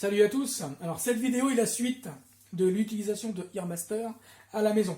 Salut à tous. Alors cette vidéo est la suite de l'utilisation de Earmaster à la maison.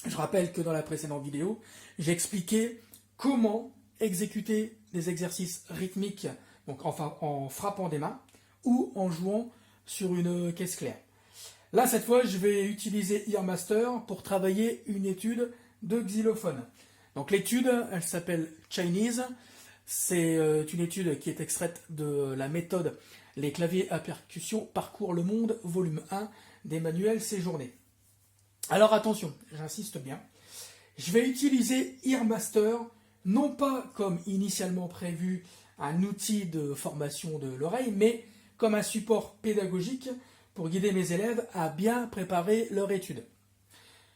Je rappelle que dans la précédente vidéo, j'ai expliqué comment exécuter des exercices rythmiques, donc enfin en frappant des mains ou en jouant sur une caisse claire. Là, cette fois, je vais utiliser Earmaster pour travailler une étude de xylophone. Donc l'étude, elle s'appelle Chinese. C'est une étude qui est extraite de la méthode Les claviers à percussion parcourent le monde, volume 1 d'Emmanuel Séjourné. Alors attention, j'insiste bien, je vais utiliser Earmaster non pas comme initialement prévu un outil de formation de l'oreille, mais comme un support pédagogique pour guider mes élèves à bien préparer leur étude.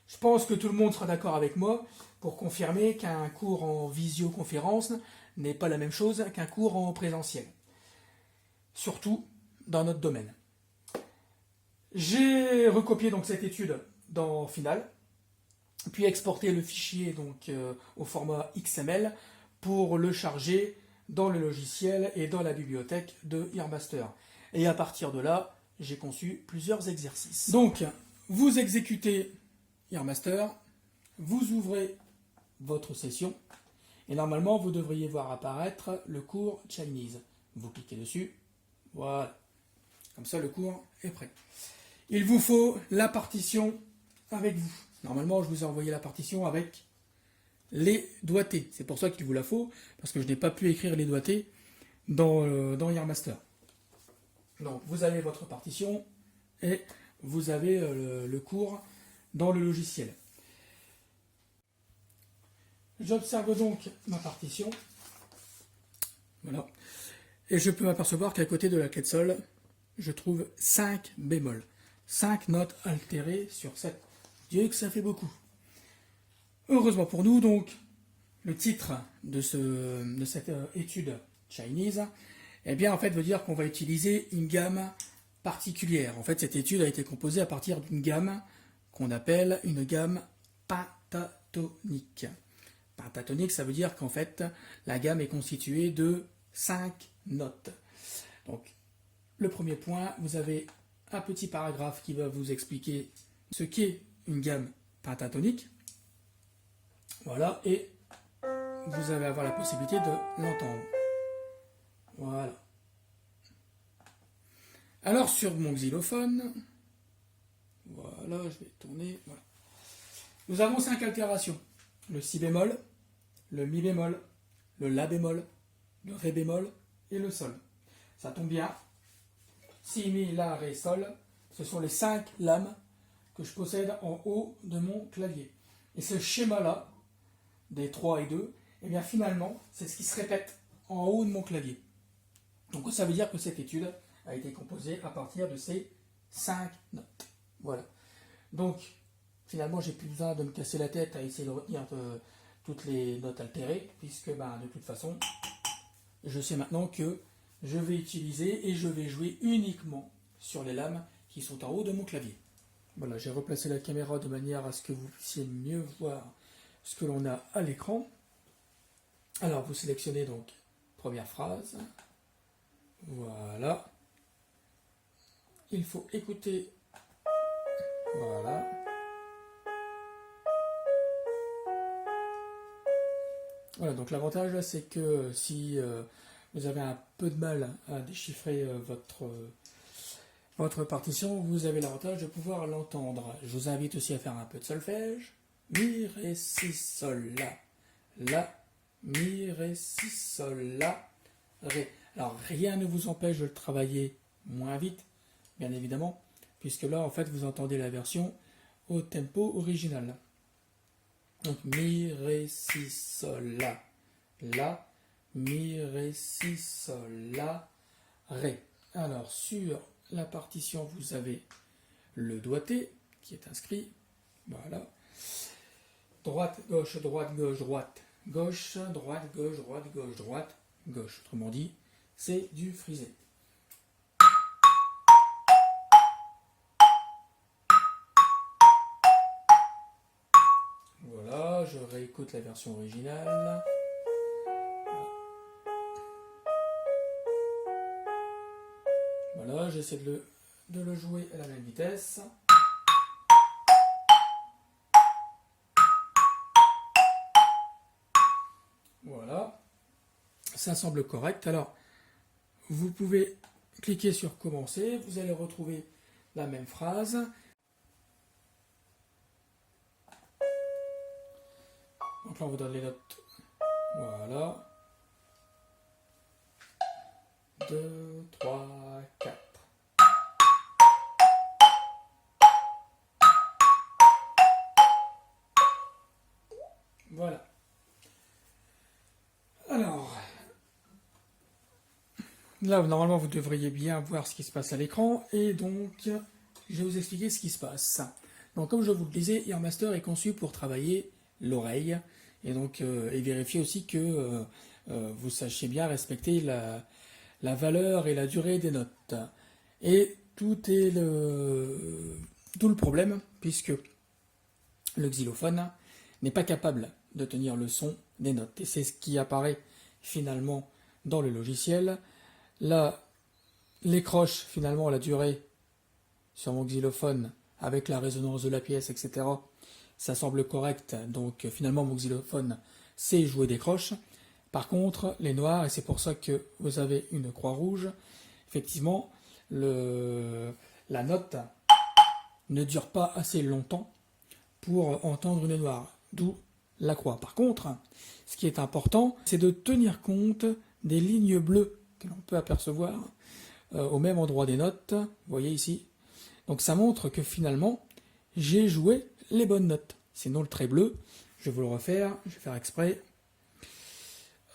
Je pense que tout le monde sera d'accord avec moi pour confirmer qu'un cours en visioconférence n'est pas la même chose qu'un cours en présentiel. Surtout dans notre domaine. J'ai recopié donc cette étude dans Final, puis exporté le fichier donc au format XML pour le charger dans le logiciel et dans la bibliothèque de Earmaster. Et à partir de là, j'ai conçu plusieurs exercices. Donc, vous exécutez Earmaster, vous ouvrez votre session, et normalement, vous devriez voir apparaître le cours Chinese. Vous cliquez dessus, voilà. Comme ça, le cours est prêt. Il vous faut la partition avec vous. Normalement, je vous ai envoyé la partition avec les doigtés. C'est pour ça qu'il vous la faut, parce que je n'ai pas pu écrire les doigtés dans Earmaster. Donc, vous avez votre partition et vous avez le cours dans le logiciel. J'observe donc ma partition. Voilà. Et je peux m'apercevoir qu'à côté de la clé de sol, je trouve 5 bémols. 5 notes altérées sur 7. Dieu que ça fait beaucoup. Heureusement pour nous, donc, le titre de cette étude Chinese, eh bien, en fait, veut dire qu'on va utiliser une gamme particulière. En fait, cette étude a été composée à partir d'une gamme qu'on appelle une gamme pentatonique. Pentatonique, ça veut dire qu'en fait, la gamme est constituée de 5 notes. Donc, le premier point, vous avez un petit paragraphe qui va vous expliquer ce qu'est une gamme pentatonique. Voilà, et vous allez avoir la possibilité de l'entendre. Voilà. Alors, sur mon xylophone, voilà, je vais tourner, voilà. Nous avons 5 altérations. Le si bémol, le mi bémol, le la bémol, le ré bémol et le sol. Ça tombe bien. Si, mi, la, ré, sol, ce sont les 5 lames que je possède en haut de mon clavier. Et ce schéma-là, des 3 et 2, eh bien finalement, c'est ce qui se répète en haut de mon clavier. Donc ça veut dire que cette étude a été composée à partir de ces 5 notes. Voilà. Donc, finalement, j'ai plus besoin de me casser la tête à essayer de retenir toutes les notes altérées, puisque de toute façon, je sais maintenant que je vais utiliser et je vais jouer uniquement sur les lames qui sont en haut de mon clavier. Voilà, j'ai replacé la caméra de manière à ce que vous puissiez mieux voir ce que l'on a à l'écran. Alors, vous sélectionnez donc première phrase. Voilà. Il faut écouter. Voilà. Voilà, donc l'avantage c'est que si vous avez un peu de mal à déchiffrer votre partition, vous avez l'avantage de pouvoir l'entendre. Je vous invite aussi à faire un peu de solfège. Mi, ré, si, sol, la. La, mi, ré, si, sol, la, ré. Alors rien ne vous empêche de le travailler moins vite, bien évidemment, puisque là en fait vous entendez la version au tempo original. Donc mi, ré, si, sol, la, la, mi, ré, si, sol, la, ré. Alors sur la partition vous avez le doigté qui est inscrit, voilà. Droite, gauche, droite, gauche, droite, gauche, droite, gauche, droite, gauche, droite, gauche. Autrement dit, c'est du frisé. Voilà, je réécoute la version originale. Voilà, j'essaie de le jouer à la même vitesse. Voilà, ça semble correct. Alors, vous pouvez cliquer sur commencer, vous allez retrouver la même phrase. Donc là, on vous donne les notes. Voilà. 2, 3, 4. Voilà. Alors, là, normalement, vous devriez bien voir ce qui se passe à l'écran. Et donc, je vais vous expliquer ce qui se passe. Donc, comme je vous le disais, Earmaster est conçu pour travailler l'oreille. Et donc, et vérifier aussi que vous sachiez bien respecter la valeur et la durée des notes. Et tout le problème, puisque le xylophone n'est pas capable de tenir le son des notes. Et c'est ce qui apparaît finalement dans le logiciel. Là, les croches, finalement, la durée sur mon xylophone, avec la résonance de la pièce, etc., ça semble correct. Donc finalement, mon xylophone sait jouer des croches. Par contre, les noirs, et c'est pour ça que vous avez une croix rouge, effectivement, la note ne dure pas assez longtemps pour entendre une noire, d'où la croix. Par contre, ce qui est important, c'est de tenir compte des lignes bleues que l'on peut apercevoir au même endroit des notes, vous voyez ici. Donc ça montre que finalement, j'ai joué les bonnes notes. Sinon le trait bleu, je vais vous le refaire, je vais faire exprès.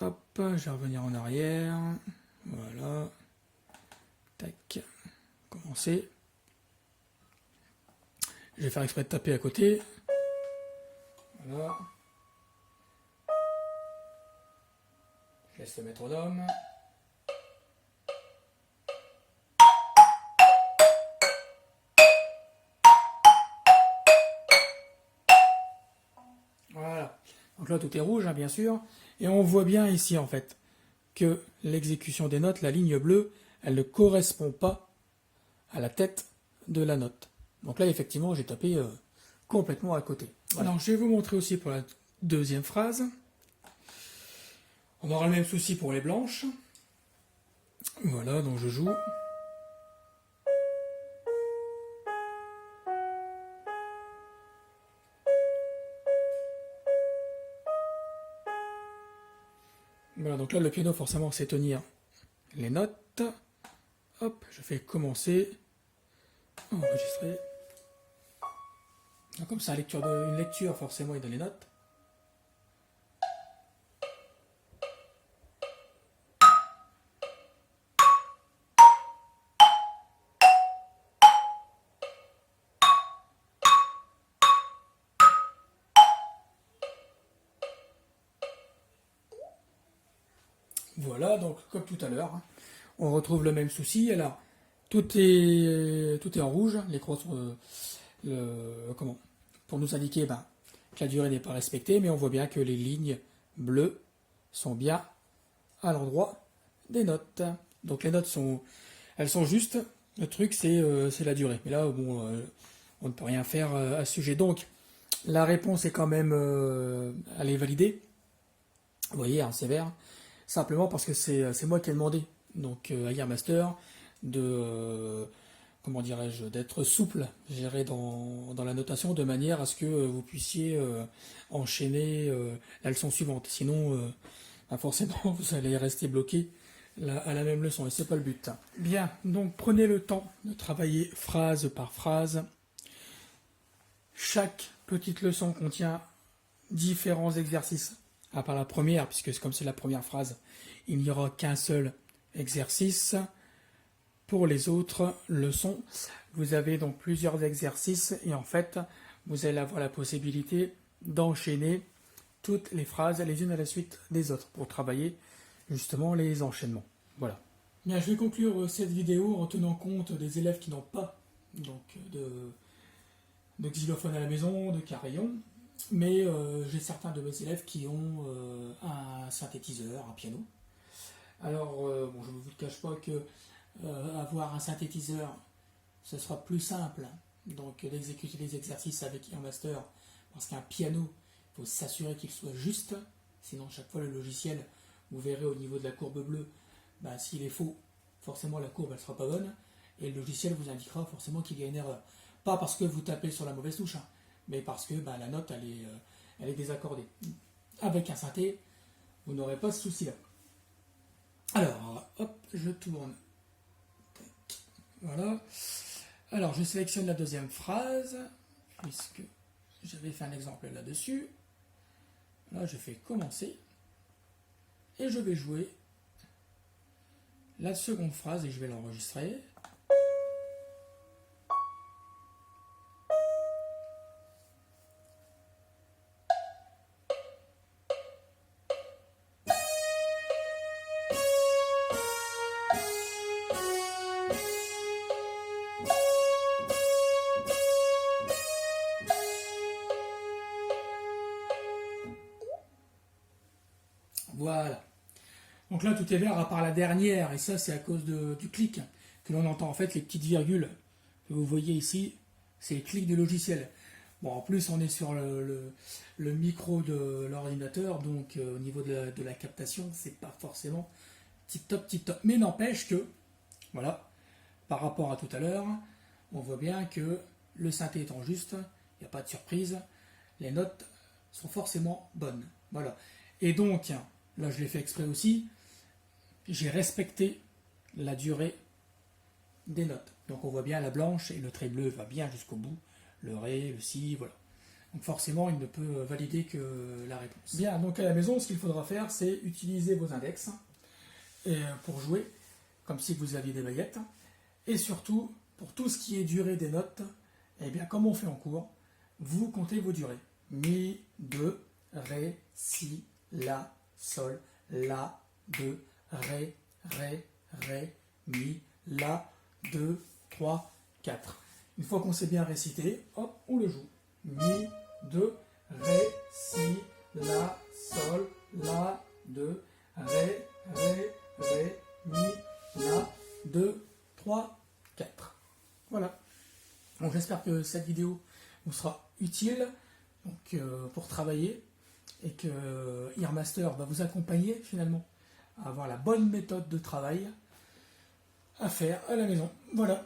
Hop, je vais revenir en arrière. Voilà. Tac. Commencer. Je vais faire exprès de taper à côté. Voilà. Je laisse le métronome. Voilà. Donc là tout est rouge, hein, bien sûr. Et on voit bien ici en fait que l'exécution des notes, la ligne bleue, elle ne correspond pas à la tête de la note. Donc là effectivement j'ai tapé complètement à côté. Voilà. Alors je vais vous montrer aussi pour la deuxième phrase. On aura le même souci pour les blanches. Voilà, donc je joue. Voilà, donc là le piano forcément c'est tenir les notes. Hop, je fais commencer. Enregistrer. Donc, comme ça, une lecture forcément il donne les notes. Voilà, donc comme tout à l'heure, hein, on retrouve le même souci. Alors, tout est en rouge, les croix sont pour nous indiquer que la durée n'est pas respectée, mais on voit bien que les lignes bleues sont bien à l'endroit des notes. Donc les notes elles sont justes, le truc c'est la durée. Mais là, bon, on ne peut rien faire à ce sujet. Donc, la réponse est quand même, elle est validée. Vous voyez, hein, c'est vert. Simplement parce que c'est moi qui ai demandé donc, à Earmaster de, comment dirais-je, d'être souple, géré dans la notation, de manière à ce que vous puissiez enchaîner la leçon suivante. Sinon, forcément, vous allez rester bloqué à la même leçon, et c'est pas le but. Bien, donc prenez le temps de travailler phrase par phrase. Chaque petite leçon contient différents exercices. À part la première, puisque comme c'est la première phrase, il n'y aura qu'un seul exercice. Pour les autres leçons, vous avez donc plusieurs exercices et en fait, vous allez avoir la possibilité d'enchaîner toutes les phrases les unes à la suite des autres pour travailler justement les enchaînements. Voilà. Bien, je vais conclure cette vidéo en tenant compte des élèves qui n'ont pas donc, de xylophone à la maison, de carillon. Mais j'ai certains de mes élèves qui ont un synthétiseur, un piano. Alors, bon, je ne vous cache pas que avoir un synthétiseur, ce sera plus simple donc d'exécuter les exercices avec Earmaster, parce qu'un piano, il faut s'assurer qu'il soit juste, sinon chaque fois le logiciel, vous verrez au niveau de la courbe bleue, s'il est faux, forcément la courbe elle sera pas bonne, et le logiciel vous indiquera forcément qu'il y a une erreur. Pas parce que vous tapez sur la mauvaise touche, mais parce que la note elle est désaccordée. Avec un synthé, vous n'aurez pas ce souci-là. Alors, hop, je tourne. Voilà. Alors, je sélectionne la deuxième phrase, puisque j'avais fait un exemple là-dessus. Là, je fais commencer. Et je vais jouer la seconde phrase et je vais l'enregistrer. Voilà. Donc là, tout est vert à part la dernière, et ça, c'est à cause du clic que l'on entend. En fait, les petites virgules que vous voyez ici, c'est les clics du logiciel. Bon, en plus, on est sur le micro de l'ordinateur, donc au niveau de la captation, c'est pas forcément tip top. Mais n'empêche que, voilà, par rapport à tout à l'heure, on voit bien que le synthé étant juste, il n'y a pas de surprise, les notes sont forcément bonnes. Voilà. Et donc, là je l'ai fait exprès aussi, j'ai respecté la durée des notes. Donc on voit bien la blanche et le trait bleu va bien jusqu'au bout, le ré, le si, voilà. Donc forcément, il ne peut valider que la réponse. Bien, donc à la maison, ce qu'il faudra faire, c'est utiliser vos index pour jouer, comme si vous aviez des baguettes. Et surtout, pour tout ce qui est durée des notes, eh bien, comme on fait en cours, vous comptez vos durées. Mi, 2, ré, si, la, sol, la, 2, ré, mi, la, 2, 3, 4. Une fois qu'on s'est bien récité, hop, on le joue. Mi, 2, ré, si, la, sol, la, 2, ré, mi, la, 2, 3, 4. Voilà. Donc j'espère que cette vidéo vous sera utile pour travailler et que Earmaster va vous accompagner finalement à avoir la bonne méthode de travail à faire à la maison. Voilà.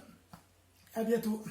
À bientôt.